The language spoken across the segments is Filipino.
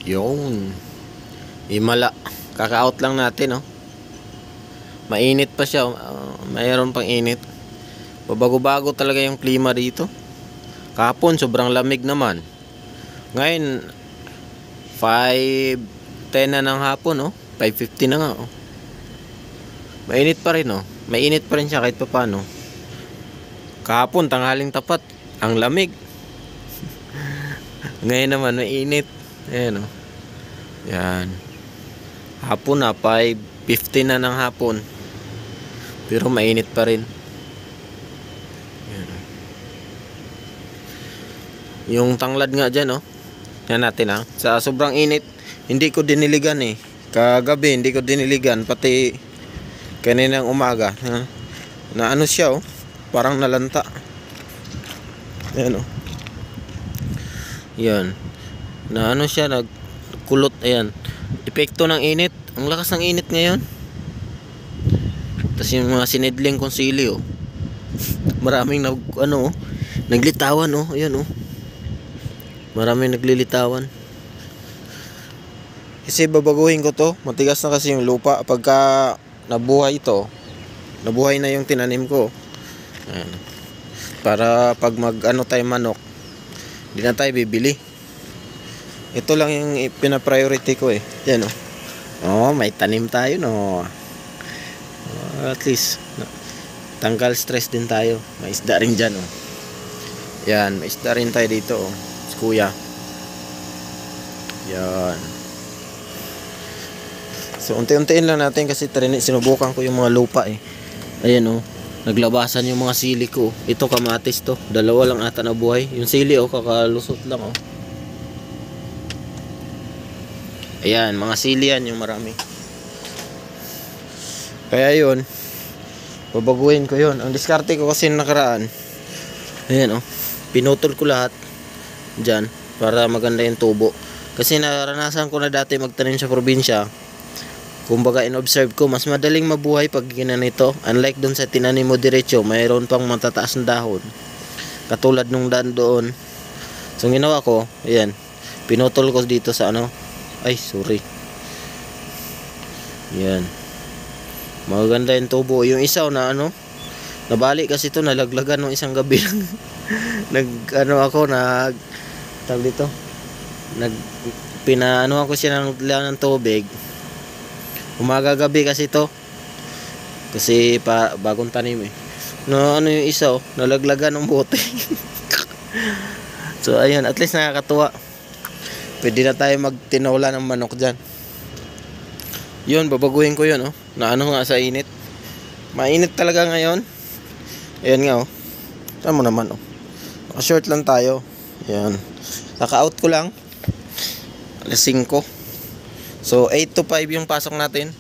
Yung Himala. Kaka-out lang natin, oh. Mainit pa siya. Mayroon pang init. Babago-bago talaga yung klima dito. Kahapon sobrang lamig naman. Ngayon 5:10 na ng hapon, oh. 5:50 na nga, oh. Mainit pa rin, oh. Mainit pa rin siya kahit pa paano. Kahapon tanghaling tapat, ang lamig. Ngayon naman mainit. Ayan, oh. Yan. Hapon na 5:50 na ng hapon. Pero mainit pa rin. Yan. Yung tanglad nga dyan, oh. Yan natin, ha. Sa sobrang init, hindi ko diniligan, eh. Kagabi hindi ko diniligan, pati kaninang umaga, ha? Na ano siya, oh. Parang nalanta. Yan, oh. Yan. Na ano siya, nagkulot. Ayan. Epekto ng init. Ang lakas ng init ngayon. Tapos yung mga sinidling kong sili, oh. Maraming naglitawan, oh. Ayan, oh. Maraming naglilitawan. Kasi babaguhin ko to. Matigas na kasi yung lupa. Pagka nabuhay ito, nabuhay na yung tinanim ko. Ayan. Para pag tayo manok, hindi na tayo bibili. Ito lang yung pina-priority ko, eh. Yan, oh. Oh, may tanim tayo, no. At least tanggal stress din tayo. May isda rin dyan, oh. Yan, may isda rin tayo dito, oh. Si kuya. Yan. So unti-untiin lang natin kasi sinubukan ko yung mga lupa, eh. Ayan, oh. Naglabasan yung mga sili ko. Ito kamatis to. Dalawa lang ata na buhay. Yung sili, oh, kakalusot lang, oh. Ayan, mga sili yan yung marami. Kaya yun, babaguhin ko yun. Ang diskarte ko kasi nakaraan, ayan, oh, pinutol ko lahat dyan para maganda yung tubo. Kasi naranasan ko na dati magtanim sa probinsya. Kumbaga in-observe ko, mas madaling mabuhay pag ginanito. Unlike dun sa tinanim mo diretso, mayroon pang matataas na dahon. Katulad nung daan doon. So ginawa ko, ayan, pinutol ko dito sa ay, sorry. Yan. Maganda yung tubo. Yung isaw na nabali kasi ito, nalaglagan nung isang gabi lang. Tawag dito. Ako siya ng tubig. Umaga gabi kasi ito. Kasi bagong tanim, eh. Yung isaw, nalaglagan ng bote. So ayun, at least nakakatuwa. Pwede na tayo magtinola ng manok dyan. Yun, babaguhin ko yun, oh. Na nga sa init. Mainit talaga ngayon. Ayan nga, oh. Saan mo naman, oh. Naka-short lang tayo. Ayan. Naka-out ko lang. Alas 5. So 8 to 5 yung pasok natin.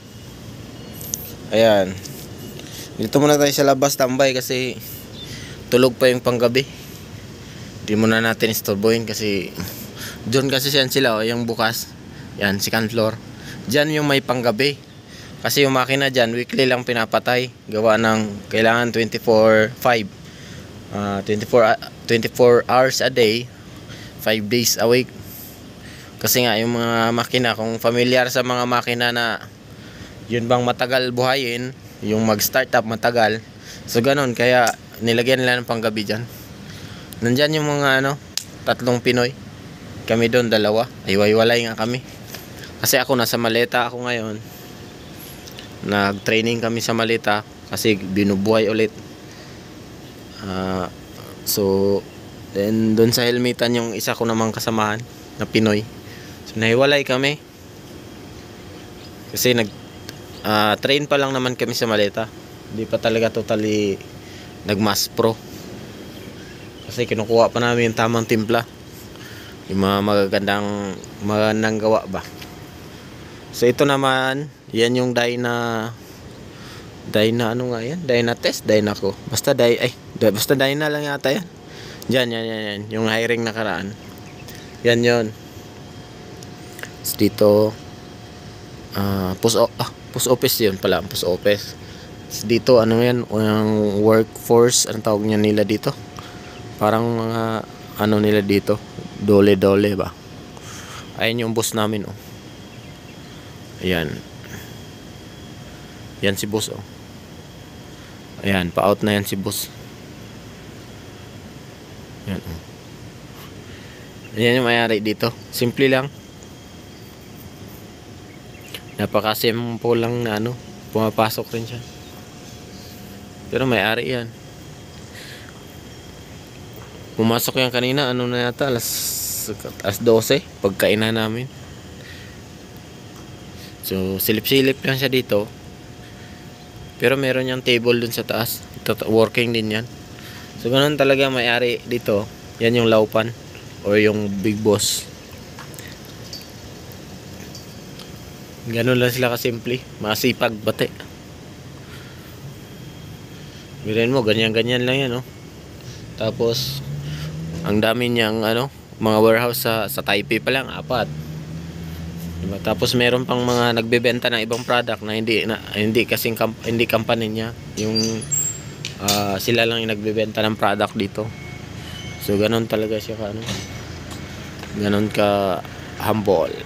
Ayan. Dito muna tayo sa labas tambay kasi tulog pa yung panggabi. Hindi muna natin istorbohin kasi doon kasi sila, oh, yung bukas. Yan, second floor. Diyan yung may panggabi. Kasi yung makina dyan, weekly lang pinapatay. Gawa ng kailangan 24 hours a day, 5 days a week. Kasi nga yung mga makina, kung familiar sa mga makina na yun bang matagal buhayin, yung mag-start up matagal. So ganun, kaya nilagyan nila ng panggabi dyan. Nandyan yung mga tatlong Pinoy. Kami doon, 2. Ay, nga kami. Kasi ako nasa Maleta ako ngayon. Nag-training kami sa Maleta kasi binubuhay ulit. So then doon sa helmetan yung isa ko namang kasamahan na Pinoy. So nahiwalay kami. Kasi train pa lang naman kami sa Maleta. Hindi pa talaga totally nag-mass pro. Kasi kinukuha pa namin yung tamang timpla. Yung mga magandang gawa ba. So ito naman, yan yung Dyna Test, Dyna ko. Basta Dyna lang yata yan. Yan. Yung hiring nakaraan. Yan yun. So dito, post office yun pala, post office. So dito, yan, yung workforce, anong tawag niya nila dito? Parang mga, nila dito, dole ba? Ayan yung boss namin, oh. Ayan. Yan si boss, oh. Ayan, pa-out na yan si boss. Ayan, oh. Ayan yung mayari dito. Simple lang. Napaka-simple lang na ano. Pumapasok rin siya. Pero may-ari yan. Pumasok yan kanina. Ano na yata? Alas 12. Pagkainan namin. So, silip-silip lang siya dito. Pero meron yung table dun sa taas. Working din yan. So, ganun talaga may-ari dito. Yan yung laupan. O yung big boss. Ganun lang sila kasimple. Masipag bate. Miren mo, ganyan-ganyan lang yan, no? Tapos, ang dami niyang, ano, mga warehouse sa Taipei pa lang, 4. Diba? Tapos, meron pang mga nagbebenta ng ibang product na hindi kasing hindi company niya. Yung, sila lang yung nagbebenta ng product dito. So, ganun talaga siya ka, ano? Ganun ka humble.